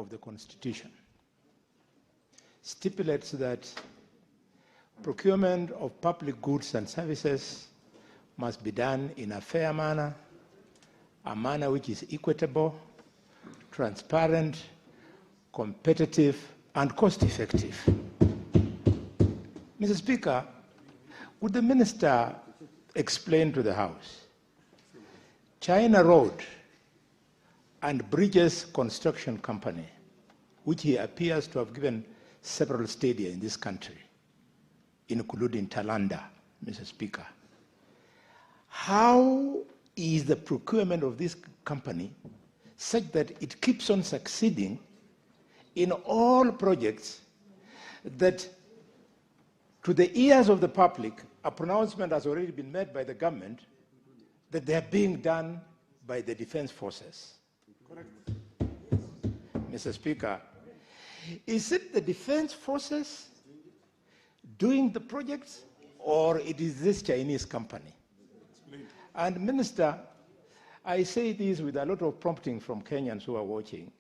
of the Constitution stipulates that procurement of public goods and services must be done in a fair manner, a manner which is equitable, transparent, competitive, and cost-effective. Mr. Speaker, would the Minister explain to the House China Road and Bridges Construction Company, which he appears to have given several stadia in this country, including Talanda, Mr. Speaker. How is the procurement of this company such that it keeps on succeeding in all projects that, to the ears of the public, a pronouncement has already been made by the government that they are being done by the defense forces? Correct. Mr. Speaker, is it the defense forces doing the projects, or it is this Chinese company? And Minister, I say this with a lot of prompting from Kenyans who are watching,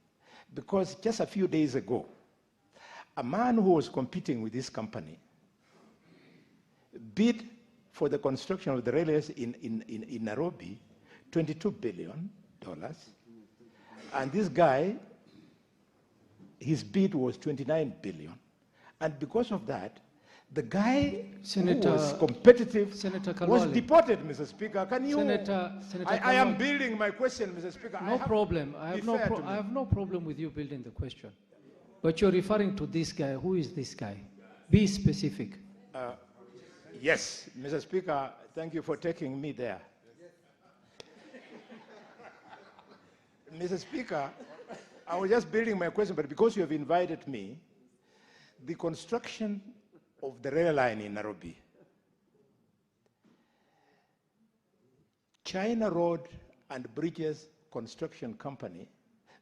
because just a few days ago, a man who was competing with this company bid for the construction of the railways in Nairobi, $22 billion. And this guy, his bid was $29 billion. And because of that, the guy who was competitive was deported, Mr. Speaker. Can you... I am building my question, Mr. Speaker. No problem. I have no problem with you building the question. But you're referring to this guy. Who is this guy? Be specific. Yes, Mr. Speaker, thank you for taking me there. Mr. Speaker, I was just building my question, but because you have invited me, the construction of the rail line in Nairobi, China Road and Bridges Construction Company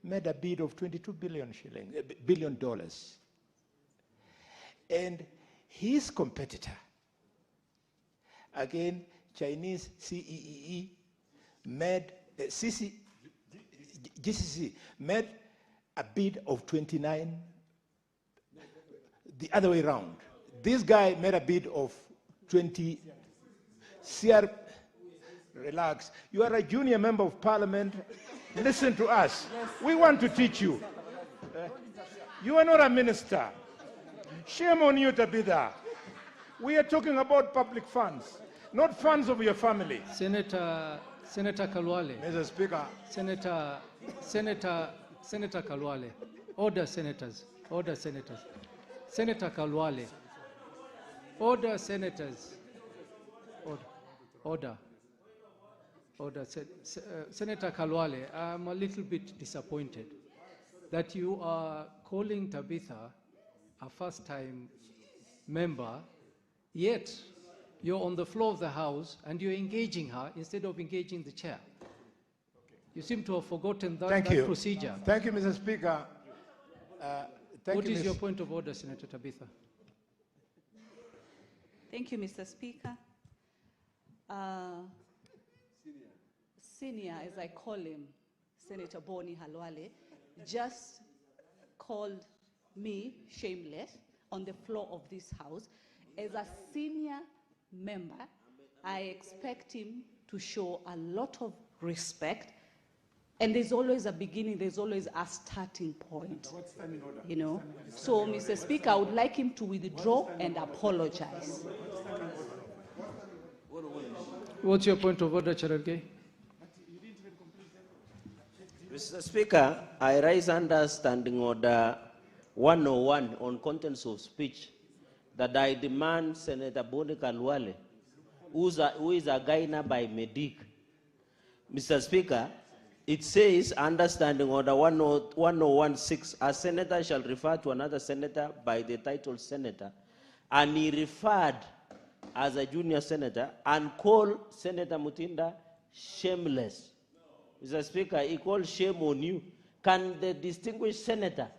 made a bid of $22 billion. And his competitor, again, Chinese CEEE, made, GCC, made a bid of 29, the other way around. This guy made a bid of 20. Relax. You are a junior member of parliament. Listen to us. Yes. We want to teach you. You are not a minister. Shame on you to be there. We are talking about public funds, not funds of your family. Senator Khalwale. Mr. Speaker. Senator Khalwale. Order, senators. Order, senators. Senator Khalwale. Order, senators. Order. Senator Khalwale, I'm a little bit disappointed that you are calling Tabitha a first-time member, yet you're on the floor of the House and you're engaging her instead of engaging the chair. You seem to have forgotten that procedure. Thank you, Mr. Speaker. What is your point of order, Senator Tabitha? Thank you, Mr. Speaker. Senior, as I call him, Senator Boni Khalwale, just called me shameless on the floor of this House. As a senior member, I expect him to show a lot of respect. And there's always a beginning, there's always a starting point. You know? So, Mr. Speaker, I would like him to withdraw and apologize. What's your point of order, Cherargei? Mr. Speaker, I raise under Standing Order 101 on contents of speech that I demand Senator Boni Khalwale, who is a Gaina by Medic. Mr. Speaker, it says, under Standing Order 1016, a senator shall refer to another senator by the title senator, and he referred as a junior senator and called Senator Mutinda shameless. Mr. Speaker, he called shame on you. Can the distinguished senator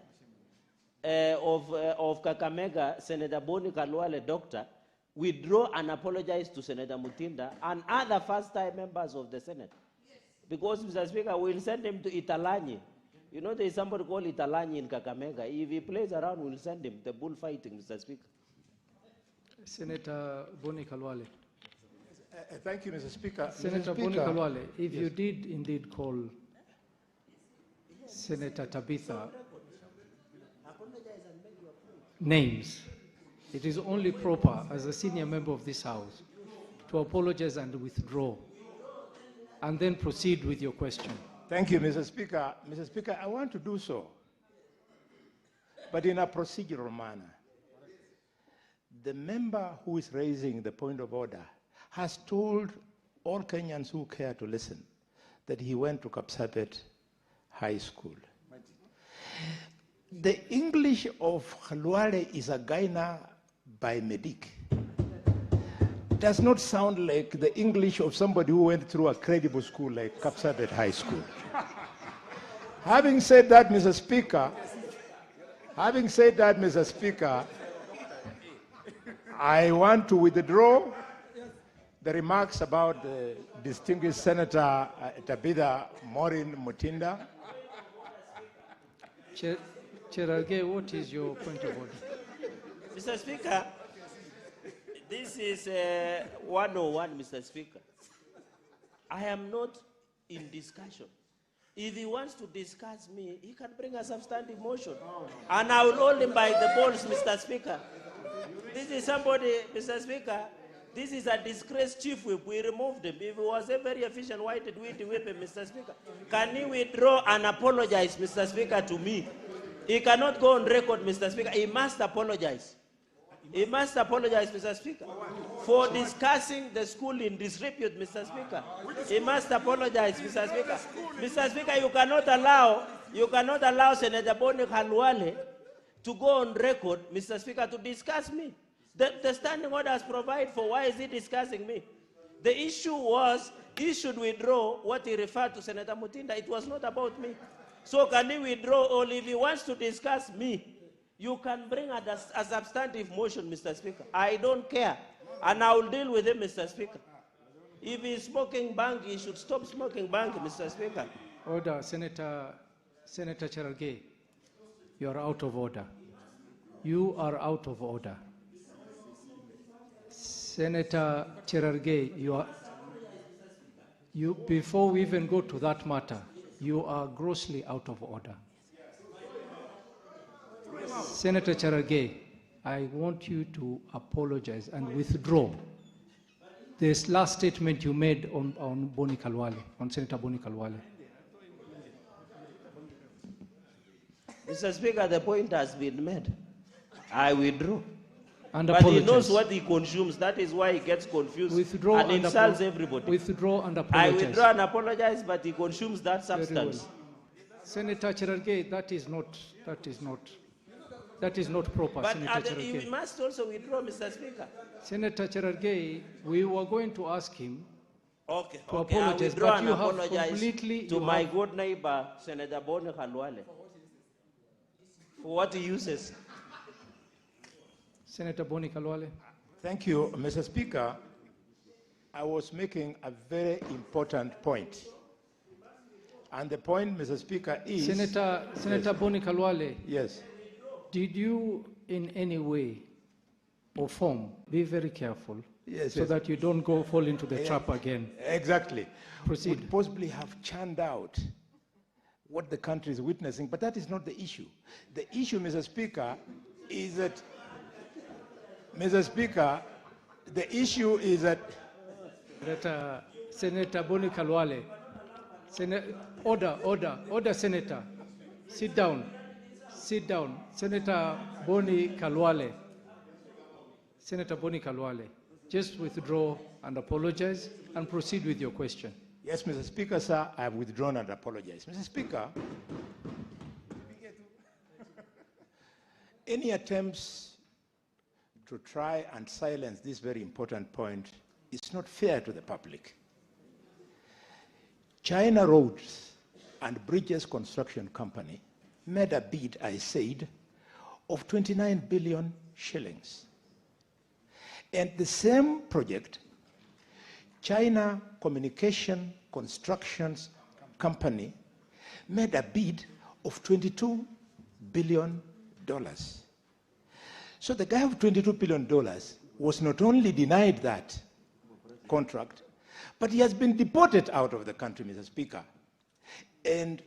of Kakamega, Senator Boni Khalwale, doctor, withdraw and apologize to Senator Mutinda and other first-time members of the Senate? Because, Mr. Speaker, we'll send him to Italanyi You know, there is somebody called Italanyi in Kakamega. If he plays around, we'll send him the bullfighting, Mr. Speaker. Senator Boni Khalwale. Thank you, Mr. Speaker. Senator Mr. Boni Speaker, Khalwale, if you did indeed call Senator Tabitha names, it is only proper as a senior member of this House to apologize and withdraw, and then proceed with your question. Thank you, Mr. Speaker. Mr. Speaker, I want to do so, but in a procedural manner. The member who is raising the point of order has told all Kenyans who care to listen that he went to Kapsabet High School. The English of Khalwale is a Gaina by Medic. Does not sound like the English of somebody who went through a credible school like Kapsabet High School. Having said that, Mr. Speaker, I want to withdraw the remarks about the distinguished Senator Tabitha Morin Mutinda. Cherargei, what is your point of order? Mr. Speaker, this is 101, Mr. Speaker. I am not in discussion. If he wants to discuss me, he can bring a substantive motion. And I will hold him by the balls, Mr. Speaker. This is somebody, Mr. Speaker, this is a disgraced chief whip. We removed him. If he was a very efficient, why did we whip him, Mr. Speaker? Can he withdraw and apologize, Mr. Speaker, to me? He cannot go on record, Mr. Speaker. He must apologize. He must apologize, Mr. Speaker, for discussing the school in disrepute, Mr. Speaker. He must apologize, Mr. Speaker. Mr. Speaker, you cannot allow Senator Boni Khalwale to go on record, Mr. Speaker, to discuss me. The standing orders provide for why is he discussing me. The issue was he should withdraw what he referred to Senator Mutinda. It was not about me. So can he withdraw, or if he wants to discuss me, you can bring a substantive motion, Mr. Speaker. I don't care. And I will deal with him, Mr. Speaker. If he's smoking Bhang, he should stop smoking Bhang, Mr. Speaker. Order, Senator Cherargei. You are out of order. You are out of order. Senator Cherargei, before we even go to that matter, you are grossly out of order. Senator Cherargei, I want you to apologize and withdraw this last statement you made on Boni Khalwale, on Senator Boni Khalwale. Mr. Speaker, the point has been made. I withdraw. And but apologize. He knows what he consumes. That is why he gets confused Withdraw and insults everybody. Withdraw and apologize. I withdraw and apologize, but he consumes that substance. Well. Senator Cherargei, that is not proper, But Senator Cherargei. he must also withdraw, Mr. Speaker. Senator Cherargei, we were going to ask him to apologize, I withdraw but and you have apologize completely... to my good neighbor, Senator Boni Khalwale, for what he uses. Senator Boni Khalwale. Thank you, Mr. Speaker. I was making a very important point. And the point, Mr. Speaker, is... Senator yes. Boni Khalwale. Yes. Did you in any way or form, be very careful, so that you don't fall into the trap again? Exactly. Proceed. Would possibly have churned out what the country is witnessing, but that is not the issue. The issue, Mr. Speaker, is that... Mr. Speaker, the issue is that... Senator Boni Khalwale. Order, Senator. Sit down. Senator Boni Khalwale. Senator Boni Khalwale, just withdraw and apologize and proceed with your question. Yes, Mr. Speaker, sir, I have withdrawn and apologized. Mr. Speaker, any attempts to try and silence this very important point is not fair to the public. China Roads and Bridges Construction Company made a bid, I said, of 29 billion shillings. And the same project, China Communication Constructions Company made a bid of $22 billion. So the guy of $22 billion was not only denied that contract, but he has been deported out of the country, Mr. Speaker. And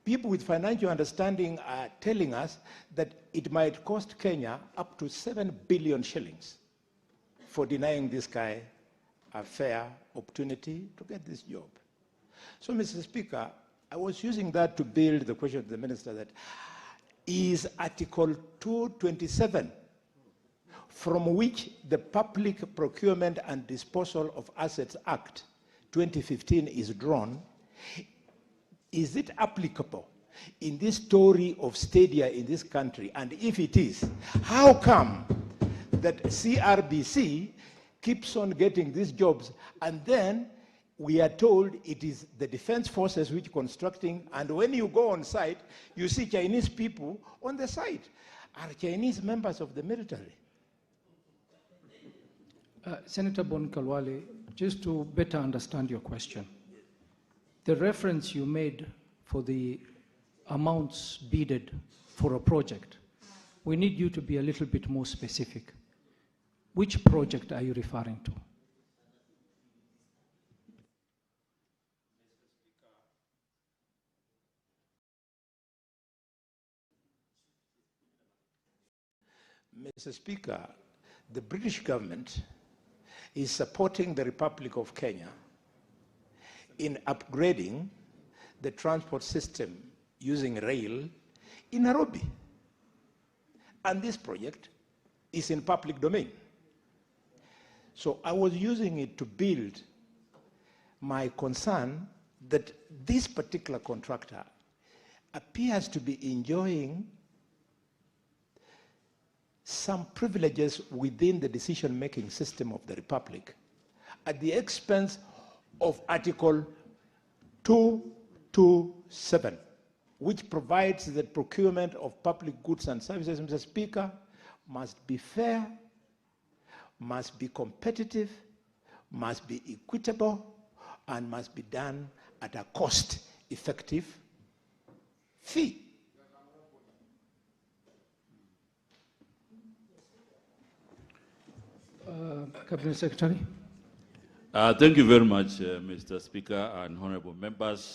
people with financial understanding are telling us that it might cost Kenya up to 7 billion shillings for denying this guy a fair opportunity to get this job. So, Mr. Speaker, I was using that to build the question to the minister that is Article 227, from which the Public Procurement and Disposal of Assets Act 2015 is drawn, is it applicable in this story of stadia in this country? And if it is, how come that CRBC keeps on getting these jobs, and then we are told it is the defense forces which are constructing, and when you go on site, you see Chinese people on the site. Are Chinese members of the military? Senator Boni Khalwale, just to better understand your question, the reference you made for the amounts bidded for a project, we need you to be a little bit more specific. Which project are you referring to? Mr. Speaker, the British government is supporting the Republic of Kenya in upgrading the transport system using rail in Nairobi. And this project is in public domain. So I was using it to build my concern that this particular contractor appears to be enjoying some privileges within the decision-making system of the Republic at the expense of Article 227, which provides that procurement of public goods and services, Mr. Speaker, must be fair, must be competitive, must be equitable, and must be done at a cost-effective fee. Cabinet Secretary. Thank you very much, Mr. Speaker and honorable members.